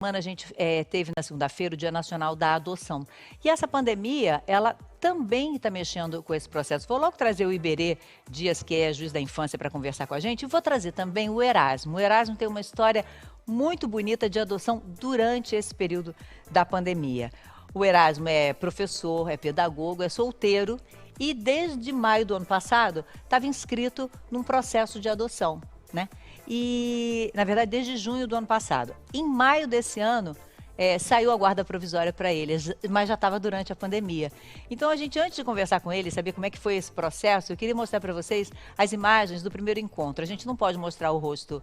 semana a gente teve na segunda-feira o Dia Nacional da Adoção. E essa pandemia, ela também está mexendo com esse processo. Vou logo trazer o Iberê Dias, que é juiz da infância, para conversar com a gente. E vou trazer também o Erasmo. O Erasmo tem uma história muito bonita de adoção durante esse período da pandemia. O Erasmo é professor, é pedagogo, é solteiro e desde maio do ano passado estava inscrito num processo de adoção, né? E, na verdade, desde junho do ano passado. Em maio desse ano, saiu a guarda provisória para ele, mas já estava durante a pandemia. Então, a gente, antes de conversar com ele, saber como é que foi esse processo, eu queria mostrar para vocês as imagens do primeiro encontro. A gente não pode mostrar o rosto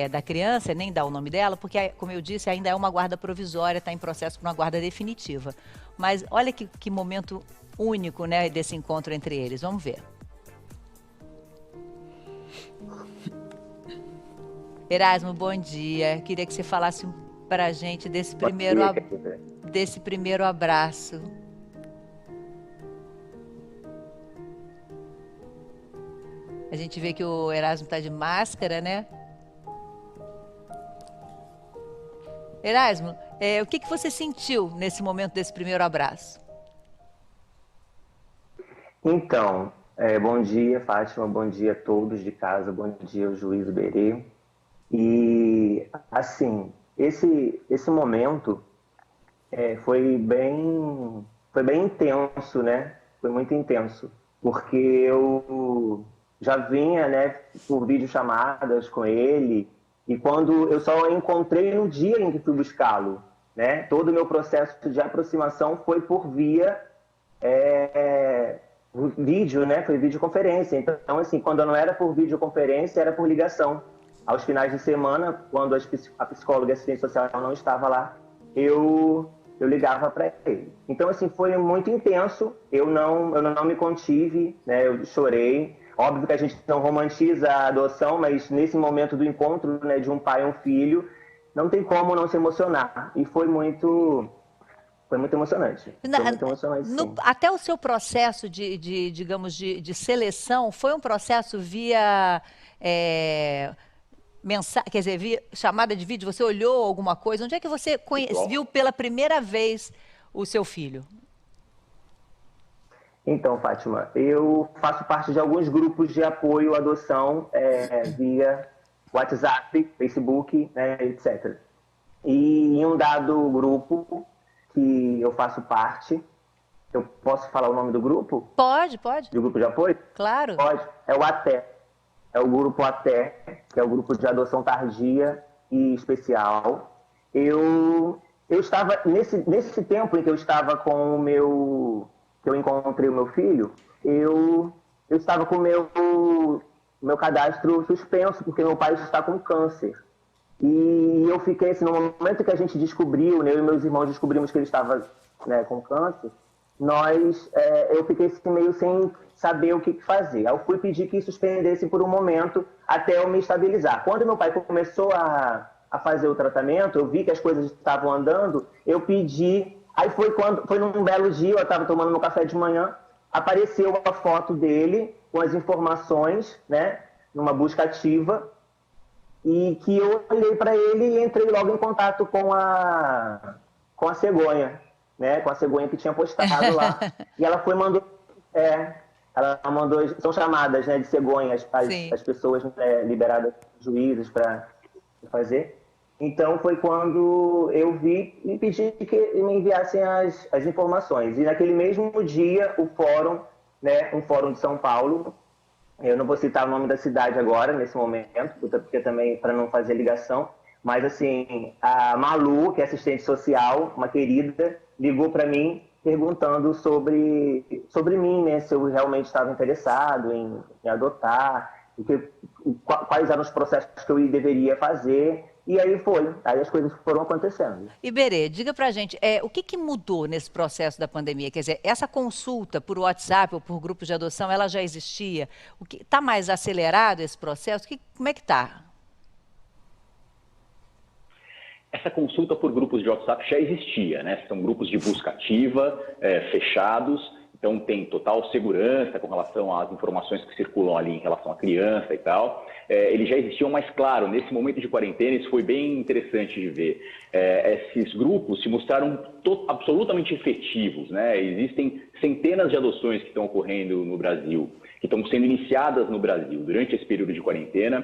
da criança, nem dar o nome dela, porque, como eu disse, ainda é uma guarda provisória, está em processo para uma guarda definitiva. Mas olha que momento único, né, desse encontro entre eles. Vamos ver. Erasmo, bom dia. Queria que você falasse para a gente desse primeiro abraço. A gente vê que o Erasmo está de máscara, né? Erasmo, o que você sentiu nesse momento desse primeiro abraço? Então, bom dia, Fátima, bom dia a todos de casa, bom dia ao juiz Iberê. E, assim, esse momento foi bem intenso, né? Foi muito intenso, porque eu já vinha, né, por videochamadas com ele, e quando eu só encontrei no dia em que fui buscá-lo, né? Todo o meu processo de aproximação foi por via vídeo, né? Foi videoconferência. Então, assim, quando não era por videoconferência, era por ligação. Aos finais de semana, quando a psicóloga e assistente social não estava lá, eu ligava para ele. Então, assim, foi muito intenso. Eu não me contive, né? Eu chorei. Óbvio que a gente não romantiza a adoção, mas nesse momento do encontro, né, de um pai e um filho, não tem como não se emocionar. E foi muito emocionante. Foi muito emocionante, sim. Até o seu processo digamos, de seleção, foi um processo via quer dizer, via chamada de vídeo? Você olhou alguma coisa? Onde é que você viu pela primeira vez o seu filho? Então, Fátima, eu faço parte de alguns grupos de apoio à adoção via WhatsApp, Facebook, né, etc. E em um dado grupo que eu faço parte, eu posso falar o nome do grupo? Pode, pode. Do grupo de apoio? Claro. Pode. É o ATE. É o grupo ATE, que é o grupo de adoção tardia e especial. Eu estava, nesse tempo em que eu estava com o meu, que eu encontrei o meu filho, eu estava com o meu cadastro suspenso, porque meu pai está com câncer. E eu fiquei assim, no momento que a gente descobriu, né, eu e meus irmãos descobrimos que ele estava, né, com câncer, eu fiquei assim, meio sem saber o que fazer. Aí eu fui pedir que suspendesse por um momento até eu me estabilizar. Quando meu pai começou a fazer o tratamento, eu vi que as coisas estavam andando, eu pedi. Aí foi num belo dia, eu estava tomando meu café de manhã, apareceu a foto dele com as informações, né, numa busca ativa, e que eu olhei para ele e entrei logo em contato com a cegonha, né, com a cegonha que tinha postado lá. E ela mandou, são chamadas, né, de cegonhas, as pessoas, né, liberadas, juízes para fazer. Então foi quando eu vi e pedi que me enviassem as informações. E naquele mesmo dia o fórum, né, um fórum de São Paulo, eu não vou citar o nome da cidade agora, nesse momento, porque também para não fazer ligação, mas assim, a Malu, que é assistente social, uma querida, ligou para mim perguntando sobre mim, né, se eu realmente estava interessado em adotar, quais eram os processos que eu deveria fazer. E aí as coisas foram acontecendo. Iberê, diga pra gente, o que mudou nesse processo da pandemia? Quer dizer, essa consulta por WhatsApp ou por grupos de adoção, ela já existia? Está mais acelerado esse processo? Como é que está? Essa consulta por grupos de WhatsApp já existia, né? São grupos de busca ativa, fechados, então tem total segurança com relação às informações que circulam ali em relação à criança e tal. Eles já existiam, mas claro, nesse momento de quarentena, isso foi bem interessante de ver. Esses grupos se mostraram absolutamente efetivos, né? Existem centenas de adoções que estão ocorrendo no Brasil, que estão sendo iniciadas no Brasil durante esse período de quarentena,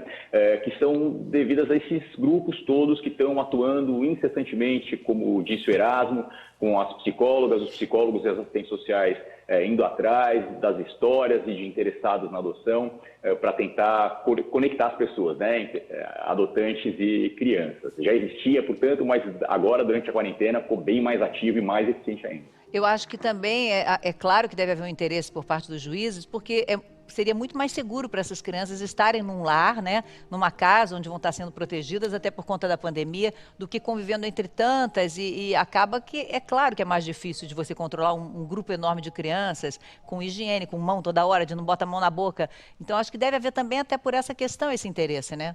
que são devidas a esses grupos todos que estão atuando incessantemente, como disse o Erasmo, com as psicólogas, os psicólogos e as assistentes sociais indo atrás das histórias e de interessados na adoção para tentar conectar as pessoas, né, adotantes e crianças. Já existia, portanto, mas agora, durante a quarentena, ficou bem mais ativo e mais eficiente ainda. Eu acho que também é claro que deve haver um interesse por parte dos juízes, porque seria muito mais seguro para essas crianças estarem num lar, né, numa casa onde vão estar sendo protegidas até por conta da pandemia, do que convivendo entre tantas e acaba que é claro que é mais difícil de você controlar um grupo enorme de crianças com higiene, com mão toda hora, de não botar a mão na boca. Então acho que deve haver também até por essa questão esse interesse, né?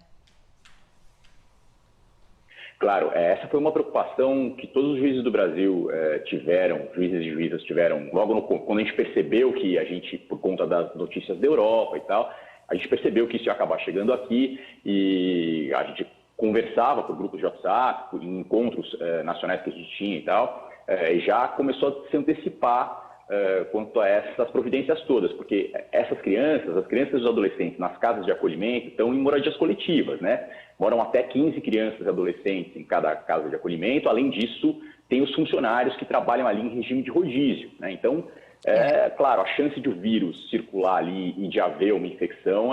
Claro, essa foi uma preocupação que todos os juízes do Brasil tiveram, juízes e juízas tiveram, logo quando a gente percebeu que a gente, por conta das notícias da Europa e tal, a gente percebeu que isso ia acabar chegando aqui e a gente conversava por grupos de WhatsApp, por encontros nacionais que a gente tinha e tal, e já começou a se antecipar quanto a essas providências todas, porque essas crianças, as crianças e os adolescentes nas casas de acolhimento estão em moradias coletivas, né? Moram até 15 crianças e adolescentes em cada casa de acolhimento. Além disso, tem os funcionários que trabalham ali em regime de rodízio, né? Então, claro, a chance de o vírus circular ali e de haver uma infecção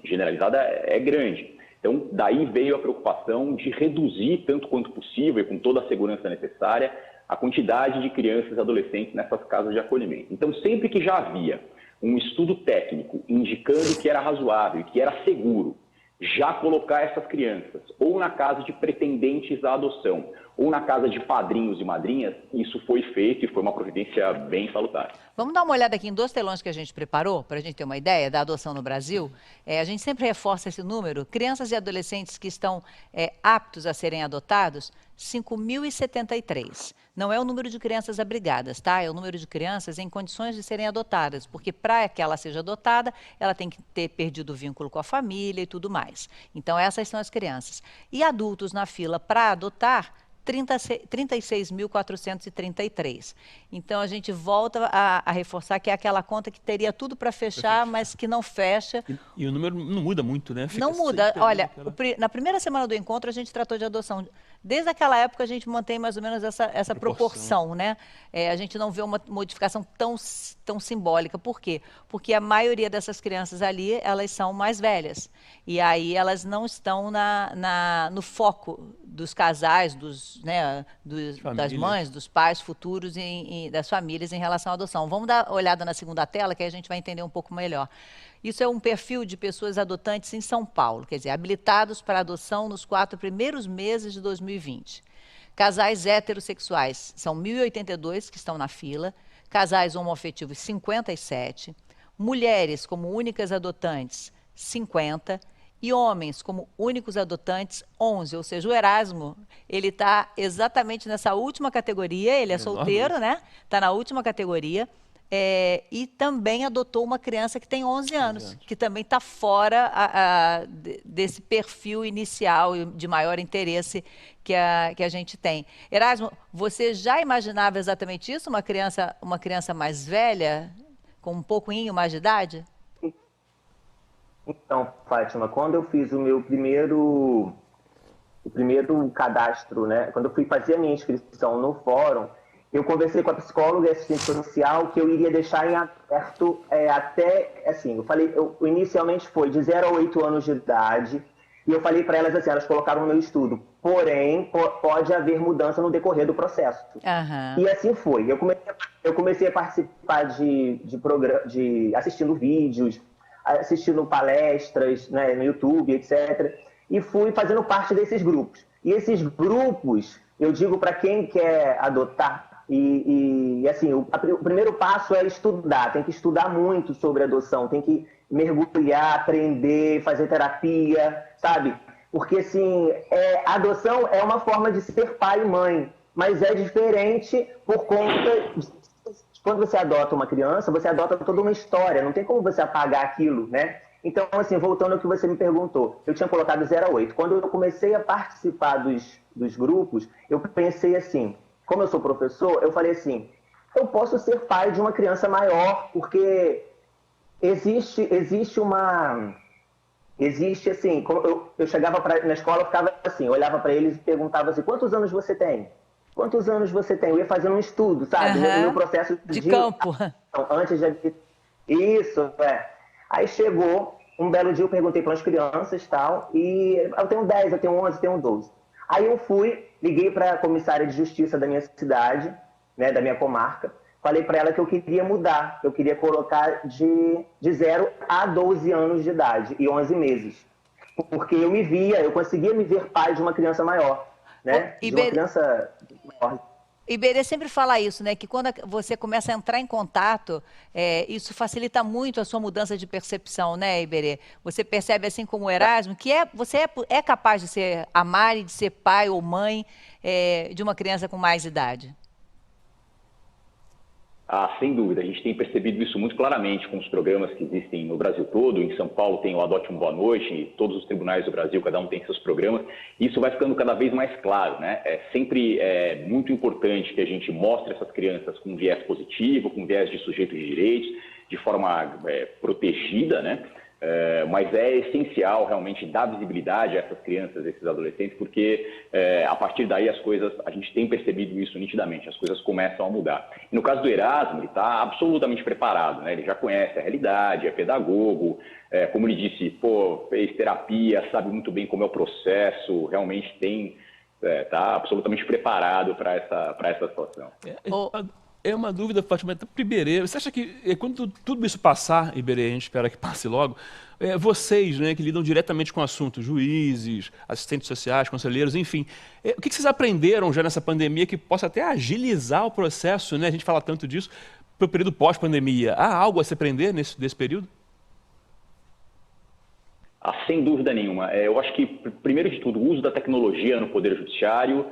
generalizada é grande. Então, daí veio a preocupação de reduzir, tanto quanto possível, e com toda a segurança necessária, a quantidade de crianças e adolescentes nessas casas de acolhimento. Então, sempre que já havia um estudo técnico indicando que era razoável e que era seguro já colocar essas crianças ou na casa de pretendentes à adoção ou na casa de padrinhos e madrinhas, isso foi feito e foi uma providência bem salutar. Vamos dar uma olhada aqui em 2 telões que a gente preparou, para a gente ter uma ideia da adoção no Brasil. A gente sempre reforça esse número. Crianças e adolescentes que estão aptos a serem adotados, 5.073. Não é o número de crianças abrigadas, tá? É o número de crianças em condições de serem adotadas, porque para que ela seja adotada, ela tem que ter perdido o vínculo com a família e tudo mais. Então, essas são as crianças. E adultos na fila para adotar, 36.433. Então, a gente volta a reforçar que é aquela conta que teria tudo para fechar, mas que não fecha. E o número não muda muito, né? Não muda. Olha, na primeira semana do encontro, a gente tratou de adoção. Desde aquela época, a gente mantém mais ou menos essa proporção, né? A gente não vê uma modificação tão simbólica. Por quê? Porque a maioria dessas crianças ali, elas são mais velhas. E aí, elas não estão no foco dos casais, das mães, dos pais futuros e das famílias em relação à adoção. Vamos dar uma olhada na segunda tela, que a gente vai entender um pouco melhor. Isso é um perfil de pessoas adotantes em São Paulo, quer dizer, habilitados para adoção nos 4 primeiros meses de 2020. Casais heterossexuais, são 1.082 que estão na fila, casais homoafetivos, 57, mulheres como únicas adotantes, 50, e homens como únicos adotantes, 11. Ou seja, o Erasmo, ele está exatamente nessa última categoria, ele é solteiro, né? Está na última categoria. E também adotou uma criança que tem 11 anos, que também está fora desse perfil inicial de maior interesse que a gente tem. Erasmo, você já imaginava exatamente isso? Uma criança mais velha, com um pouquinho mais de idade? Então, Fátima, quando eu fiz o primeiro cadastro, né? Quando eu fui fazer a minha inscrição no fórum, eu conversei com a psicóloga e assistente social que eu iria deixar em aberto até, assim, inicialmente foi de 0 a 8 anos de idade, e eu falei para elas assim, elas colocaram no meu estudo, porém, pode haver mudança no decorrer do processo. Uhum. E assim foi. Eu comecei a participar de assistindo vídeos, assistindo palestras, né, no YouTube, etc. E fui fazendo parte desses grupos. E esses grupos, eu digo para quem quer adotar, assim, o primeiro passo é estudar, tem que estudar muito sobre adoção, tem que mergulhar, aprender, fazer terapia, sabe? Porque, assim, a adoção é uma forma de ser pai e mãe, mas é diferente por conta quando você adota uma criança, você adota toda uma história, não tem como você apagar aquilo, né? Então, assim, voltando ao que você me perguntou, eu tinha colocado 0 a 8. Quando eu comecei a participar dos grupos, eu pensei assim, como eu sou professor, eu falei assim, eu posso ser pai de uma criança maior, porque existe assim, eu chegava na escola, eu ficava assim, eu olhava para eles e perguntava assim, quantos anos você tem? Quantos anos você tem? Eu ia fazendo um estudo, sabe? No meu processo de campo. Antes de... Isso, Aí chegou, um belo dia eu perguntei para as crianças e tal, e eu tenho 10, eu tenho 11, eu tenho 12. Aí eu liguei para a comissária de justiça da minha cidade, né, da minha comarca, falei para ela que eu queria mudar, que eu queria colocar de 0 a 12 anos de idade e 11 meses. Porque eu conseguia me ver pai de uma criança maior, né? De uma criança maior. Iberê sempre fala isso, né? Que quando você começa a entrar em contato, isso facilita muito a sua mudança de percepção, né, Iberê? Você percebe, assim como o Erasmo, que você é capaz de amar e de ser pai ou mãe de uma criança com mais idade. Sem dúvida, a gente tem percebido isso muito claramente com os programas que existem no Brasil todo. Em São Paulo tem o Adote um Boa Noite, todos os tribunais do Brasil, cada um tem seus programas. E isso vai ficando cada vez mais claro, né? É sempre muito importante que a gente mostre essas crianças com viés positivo, com viés de sujeito de direitos, de forma protegida, né? Mas é essencial realmente dar visibilidade a essas crianças, a esses adolescentes, porque a partir daí a gente tem percebido isso nitidamente, as coisas começam a mudar. E no caso do Erasmo, ele está absolutamente preparado, né? Ele já conhece a realidade, é pedagogo, como ele disse, fez terapia, sabe muito bem como é o processo, realmente está absolutamente preparado para essa situação. É uma dúvida, Fátima, até para o Iberê. Você acha que quando tudo isso passar, Iberê, a gente espera que passe logo, vocês, né, que lidam diretamente com o assunto, juízes, assistentes sociais, conselheiros, enfim, o que vocês aprenderam já nessa pandemia que possa até agilizar o processo, né? A gente fala tanto disso, para o período pós-pandemia. Há algo a se aprender nesse período? Sem dúvida nenhuma. Eu acho que, primeiro de tudo, o uso da tecnologia no Poder Judiciário,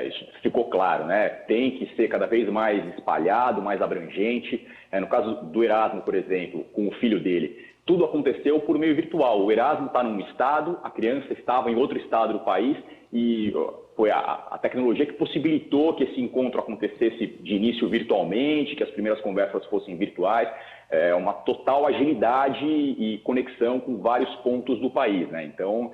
isso ficou claro, né? Tem que ser cada vez mais espalhado, mais abrangente. No caso do Erasmo, por exemplo, com o filho dele, tudo aconteceu por meio virtual. O Erasmo está num estado, a criança estava em outro estado do país e foi a tecnologia que possibilitou que esse encontro acontecesse de início virtualmente, que as primeiras conversas fossem virtuais. Uma total agilidade e conexão com vários pontos do país, né? Então,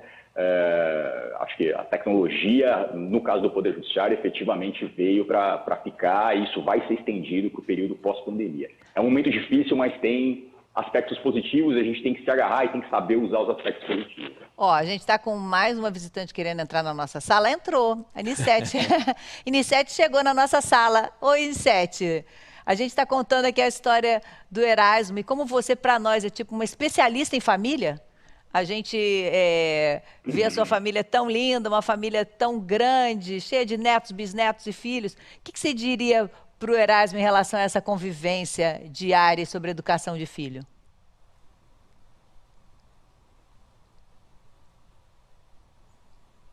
acho que a tecnologia, no caso do Poder Judiciário, efetivamente veio para ficar e isso vai ser estendido para o período pós-pandemia. É um momento difícil, mas tem aspectos positivos, a gente tem que se agarrar e tem que saber usar os aspectos positivos. A gente está com mais uma visitante querendo entrar na nossa sala. Entrou, a Nissete. Nissete chegou na nossa sala. Oi, Nissete. A gente está contando aqui a história do Erasmo e como você, para nós, é tipo uma especialista em família. A gente vê a sua família tão linda, uma família tão grande, cheia de netos, bisnetos e filhos. O que você diria para o Erasmo em relação a essa convivência diária sobre a educação de filho?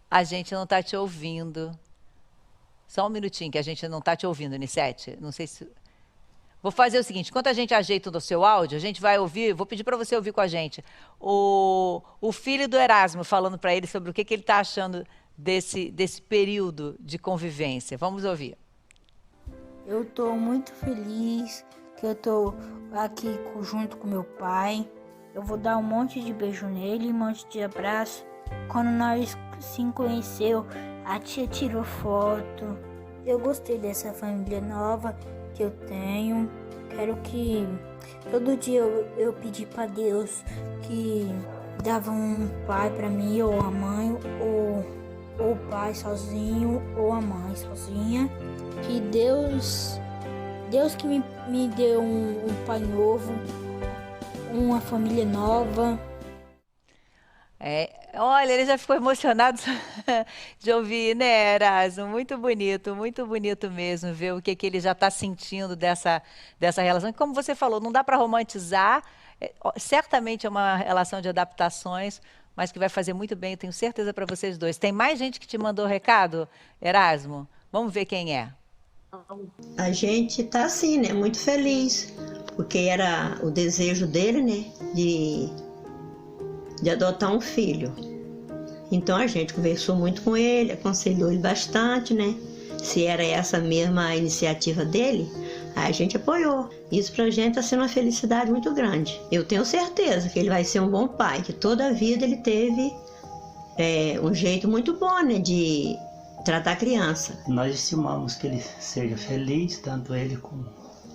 A gente não está te ouvindo. Só um minutinho que a gente não está te ouvindo, Nissete. Não sei se... Vou fazer o seguinte, enquanto a gente ajeita o seu áudio, a gente vai ouvir, vou pedir para você ouvir com a gente, o filho do Erasmo falando para ele sobre o que ele está achando desse período de convivência. Vamos ouvir. Eu estou muito feliz que eu estou aqui junto com meu pai. Eu vou dar um monte de beijo nele, um monte de abraço. Quando nós se conheceu, a tia tirou foto. Eu gostei dessa família nova que eu tenho. Quero que todo dia eu pedir para Deus que dava um pai para mim, ou a mãe, ou o pai sozinho, ou a mãe sozinha. Que Deus que me deu um pai novo, uma família nova. Olha, ele já ficou emocionado de ouvir, né, Erasmo? Muito bonito mesmo ver o que ele já está sentindo dessa relação. E como você falou, não dá para romantizar, certamente é uma relação de adaptações, mas que vai fazer muito bem, eu tenho certeza para vocês dois. Tem mais gente que te mandou recado, Erasmo? Vamos ver quem é. A gente tá assim, né? Muito feliz, porque era o desejo dele, né? De adotar um filho. Então a gente conversou muito com ele, aconselhou ele bastante, né? Se era essa mesma iniciativa dele, a gente apoiou. Isso pra gente tá sendo uma felicidade muito grande. Eu tenho certeza que ele vai ser um bom pai, que toda a vida ele teve um jeito muito bom, né? De tratar a criança. Nós estimamos que ele seja feliz, tanto ele como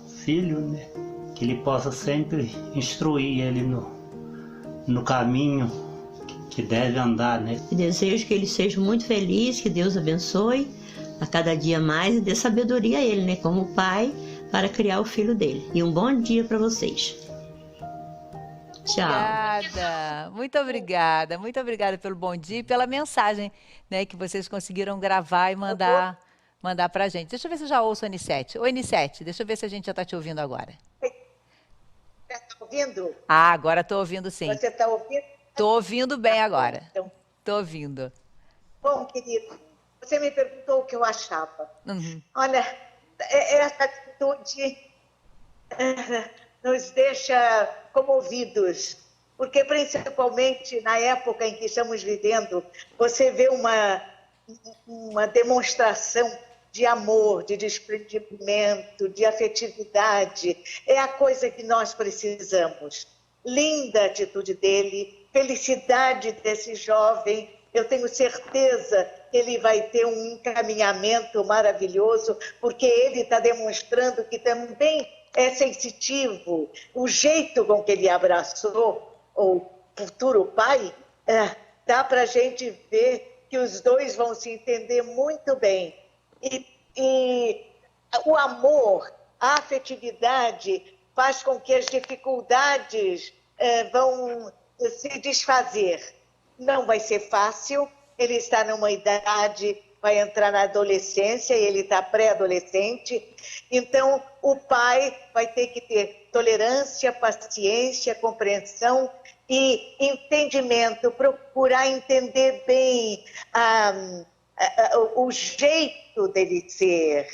o filho, né? Que ele possa sempre instruir ele no caminho que deve andar, né? E desejo que ele seja muito feliz, que Deus abençoe a cada dia mais e dê sabedoria a ele, né? Como pai, para criar o filho dele. E um bom dia para vocês. Tchau. Muito obrigada pelo bom dia e pela mensagem, né, que vocês conseguiram gravar e mandar pra gente. Deixa eu ver se eu já ouço a Anissete. Oi, Anissete, deixa eu ver se a gente já está te ouvindo agora. Você está ouvindo? Ah, agora estou ouvindo sim. Você está ouvindo? Estou ouvindo bem agora. Então, Estou ouvindo. bom, querido, você me perguntou o que eu achava. Uhum. Olha, essa atitude nos deixa comovidos, porque principalmente na época em que estamos vivendo, você vê uma demonstração de amor, de desprendimento, de afetividade. É a coisa que nós precisamos. Linda a atitude dele, felicidade desse jovem. Eu tenho certeza que ele vai ter um encaminhamento maravilhoso, porque ele está demonstrando que também é sensitivo. O jeito com que ele abraçou o futuro pai, dá para a gente ver que os dois vão se entender muito bem. E o amor, a afetividade, faz com que as dificuldades vão se desfazer. Não vai ser fácil, ele está numa idade, vai entrar na adolescência, ele está pré-adolescente, então o pai vai ter que ter tolerância, paciência, compreensão e entendimento, procurar entender bem o jeito dele ser,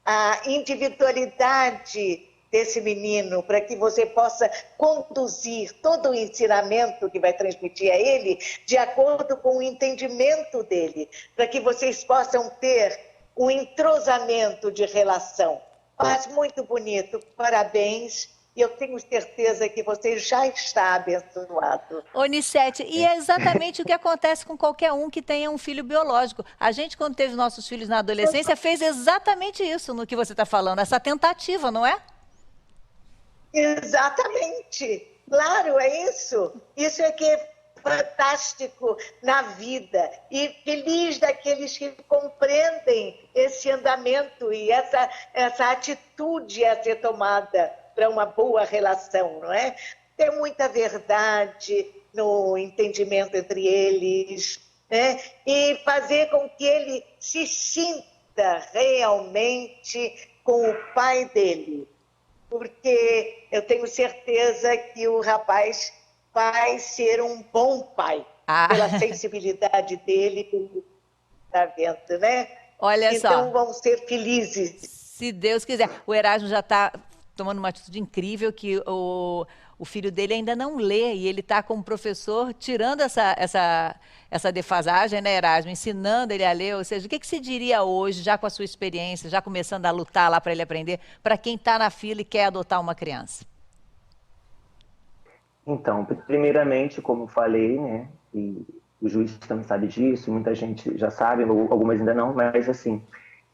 a individualidade desse menino, para que você possa conduzir todo o ensinamento que vai transmitir a ele de acordo com o entendimento dele, para que vocês possam ter um entrosamento de relação. Mas muito bonito, parabéns, e eu tenho certeza que você já está abençoado. Onissete, e é exatamente o que acontece com qualquer um que tenha um filho biológico. A gente, quando teve nossos filhos na adolescência, fez exatamente isso no que você está falando, essa tentativa, não é? Exatamente, claro, é isso. Isso é que é fantástico na vida. E feliz daqueles que compreendem esse andamento e essa atitude a ser tomada para uma boa relação, não é? Tem muita verdade no entendimento entre eles, né? E fazer com que ele se sinta realmente com o pai dele. Porque eu tenho certeza que o rapaz vai ser um bom pai, pela sensibilidade dele, pelo tá vendo, né? Olha só. Então vão ser felizes. Se Deus quiser. O Erasmo já está tomando uma atitude incrível, que o filho dele ainda não lê, e ele está como professor tirando essa defasagem, né, Erasmo? Ensinando ele a ler. Ou seja, o que se diria hoje, já com a sua experiência, já começando a lutar lá para ele aprender, para quem está na fila e quer adotar uma criança? Então, primeiramente, como falei, né, e o juiz também sabe disso, muita gente já sabe, algumas ainda não, mas assim,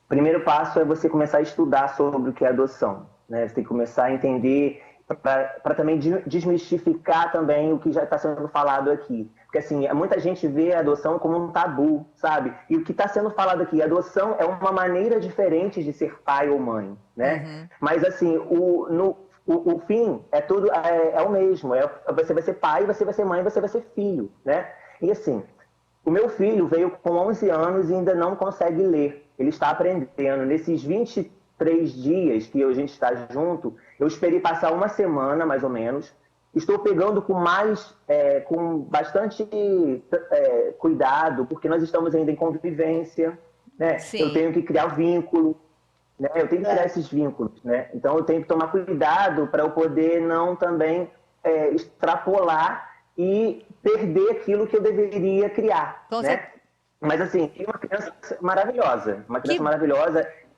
o primeiro passo é você começar a estudar sobre o que é adoção, né? Você tem que começar a entender, para também desmistificar também o que já está sendo falado aqui. Porque assim, muita gente vê a adoção como um tabu, sabe? E o que está sendo falado aqui, a adoção é uma maneira diferente de ser pai ou mãe, né? Uhum. Mas assim, o fim é tudo é o mesmo. Você vai ser pai, você vai ser mãe, você vai ser filho, né? E assim, o meu filho veio com 11 anos e ainda não consegue ler. Ele está aprendendo. Nesses 23 dias que a gente está junto, eu esperei passar uma semana, mais ou menos. Estou pegando com bastante cuidado, porque nós estamos ainda em convivência. né? Sim. Eu tenho que criar o vínculo, né? Eu tenho que criar esses vínculos, né? Então eu tenho que tomar cuidado para eu poder não também extrapolar e perder aquilo que eu deveria criar, né? Mas assim, tem uma criança maravilhosa,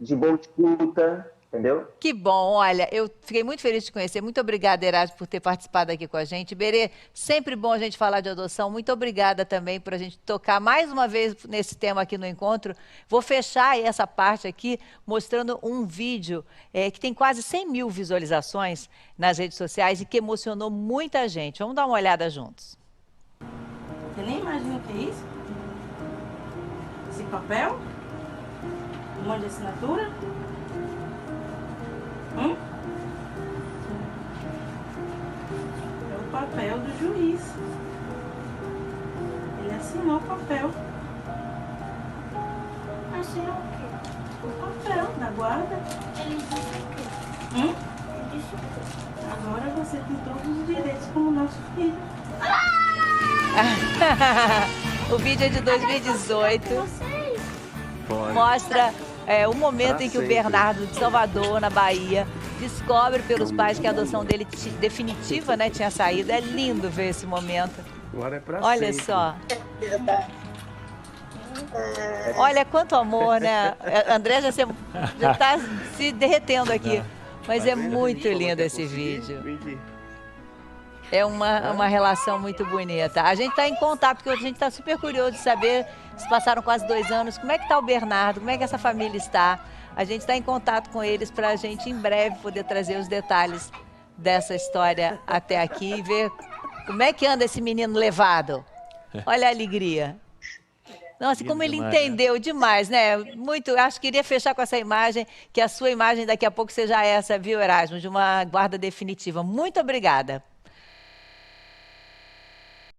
de boa escuta, entendeu? Que bom, olha, eu fiquei muito feliz de te conhecer. Muito obrigada, Erasmo, por ter participado aqui com a gente. Iberê, sempre bom a gente falar de adoção. Muito obrigada também por a gente tocar mais uma vez nesse tema aqui no encontro. Vou fechar essa parte aqui mostrando um vídeo que tem quase 100 mil visualizações nas redes sociais e que emocionou muita gente. Vamos dar uma olhada juntos. Você nem imagina o que é isso? Esse papel? Um monte de assinatura? É o papel do juiz. Ele assinou o papel. Assinou o quê? O papel da guarda. Ele disse o quê? Hum? Ele disse o quê? Agora você tem todos os direitos como nosso filho. O vídeo é de 2018. Mostra o momento em que o Bernardo, de Salvador, na Bahia, descobre pelos pais que a adoção dele definitiva, né, tinha saído. É lindo ver esse momento. Agora é pra Olha sempre. só. Olha quanto amor, né? André já está se derretendo aqui. Mas é muito lindo esse vídeo. É uma relação muito bonita. A gente está em contato, porque a gente está super curioso de saber se passaram quase 2 anos. Como é que está o Bernardo? Como é que essa família está? A gente está em contato com eles para a gente, em breve, poder trazer os detalhes dessa história até aqui e ver como é que anda esse menino levado. Olha a alegria. Nossa, como ele entendeu demais, né? Muito, acho que iria fechar com essa imagem, que a sua imagem daqui a pouco seja essa, viu, Erasmo, de uma guarda definitiva. Muito obrigada.